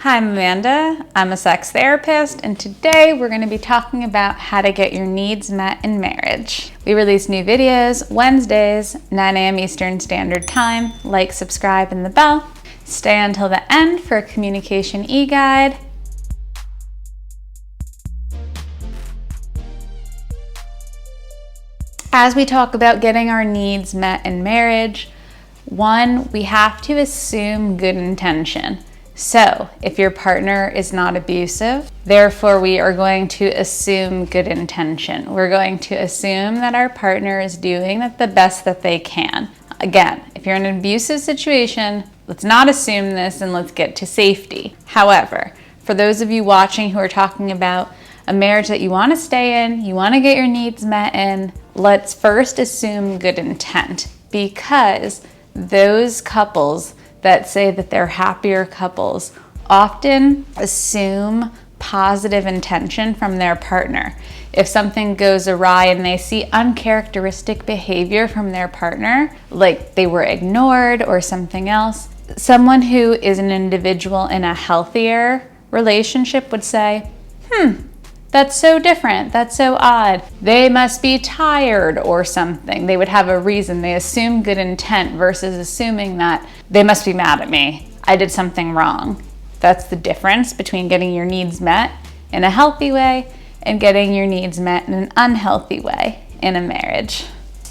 Hi, I'm Amanda. I'm a sex therapist, and today we're going to be talking about how to get your needs met in marriage. We release new videos Wednesdays, 9 a.m. Eastern Standard Time. Like, subscribe, and the bell. Stay until the end for a communication e-guide. As we talk about getting our needs met in marriage, one, we have to assume good intention. So, if your partner is not abusive, therefore we are going to assume good intention. We're going to assume that our partner is doing the best that they can. Again, if you're in an abusive situation, let's not assume this and let's get to safety. However, for those of you watching who are talking about a marriage that you want to stay in, you want to get your needs met in, let's first assume good intent, because those couples that say that they're happier couples often assume positive intention from their partner. If something goes awry and they see uncharacteristic behavior from their partner, like they were ignored or something else, someone who is an individual in a healthier relationship would say, that's so different, that's so odd. They must be tired or something. They would have a reason. They assume good intent versus assuming that they must be mad at me. I did something wrong. That's the difference between getting your needs met in a healthy way and getting your needs met in an unhealthy way in a marriage.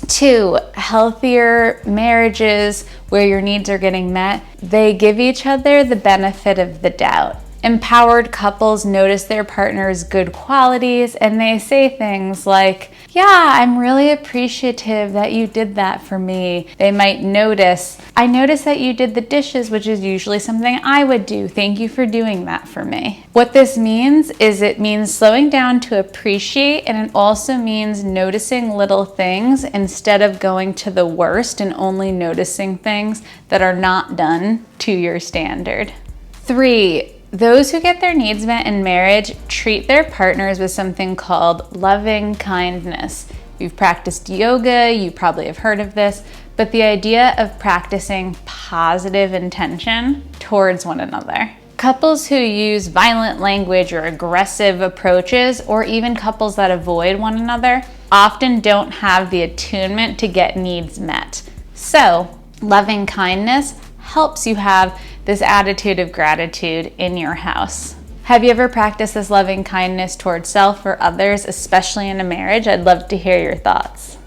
2, healthier marriages where your needs are getting met, they give each other the benefit of the doubt. Empowered couples notice their partner's good qualities and they say things like, yeah, I'm really appreciative that you did that for me. They might notice, I noticed that you did the dishes, which is usually something I would do. Thank you for doing that for me. What this means is it means slowing down to appreciate, and it also means noticing little things instead of going to the worst and only noticing things that are not done to your standard. 3, those who get their needs met in marriage treat their partners with something called loving kindness. If you've practiced yoga, you probably have heard of this, but the idea of practicing positive intention towards one another. Couples who use violent language or aggressive approaches, or even couples that avoid one another, often don't have the attunement to get needs met. So, loving kindness helps you have this attitude of gratitude in your house. Have you ever practiced this loving kindness towards self or others, especially in a marriage? I'd love to hear your thoughts.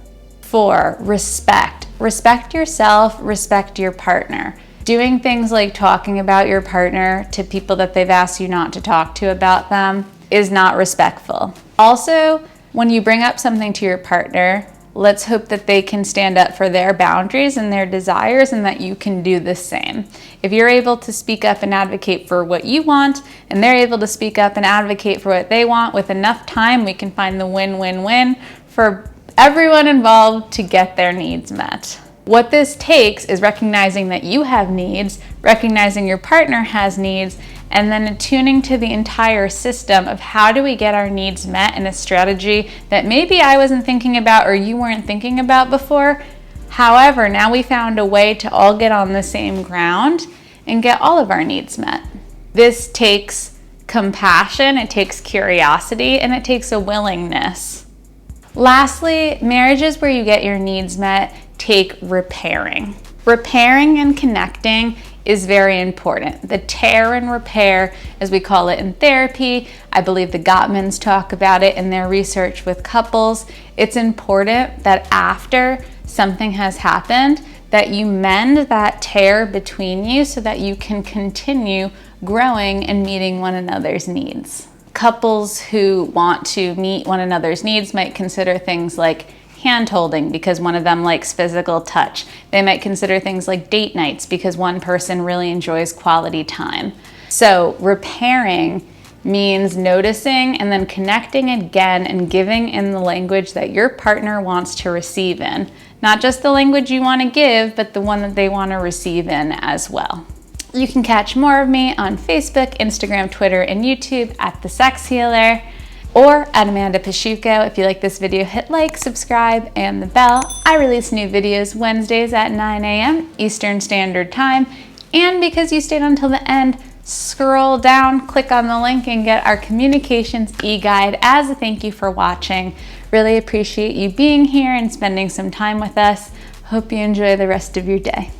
4, respect. Respect yourself, respect your partner. Doing things like talking about your partner to people that they've asked you not to talk to about them is not respectful. Also, when you bring up something to your partner, let's hope that they can stand up for their boundaries and their desires and that you can do the same. If you're able to speak up and advocate for what you want, and they're able to speak up and advocate for what they want, with enough time, we can find the win-win-win for everyone involved to get their needs met. What this takes is recognizing that you have needs, recognizing your partner has needs, and then attuning to the entire system of how do we get our needs met in a strategy that maybe I wasn't thinking about or you weren't thinking about before. However, now we found a way to all get on the same ground and get all of our needs met. This takes compassion, it takes curiosity, and it takes a willingness. Lastly, marriages where you get your needs met take repairing. Repairing and connecting is very important. The tear and repair, as we call it in therapy, I believe the Gottmans talk about it in their research with couples. It's important that after something has happened, that you mend that tear between you so that you can continue growing and meeting one another's needs. Couples who want to meet one another's needs might consider things like hand-holding because one of them likes physical touch. They might consider things like date nights because one person really enjoys quality time. So repairing means noticing and then connecting again and giving in the language that your partner wants to receive in. Not just the language you want to give, but the one that they want to receive in as well. You can catch more of me on Facebook, Instagram, Twitter, and YouTube at The Sex Healer, or at Amanda Pasciucco. If you like this video, hit like, subscribe, and the bell. I release new videos Wednesdays at 9 a.m. Eastern Standard Time. And because you stayed until the end, scroll down, click on the link, and get our communications e-guide as a thank you for watching. Really appreciate you being here and spending some time with us. Hope you enjoy the rest of your day.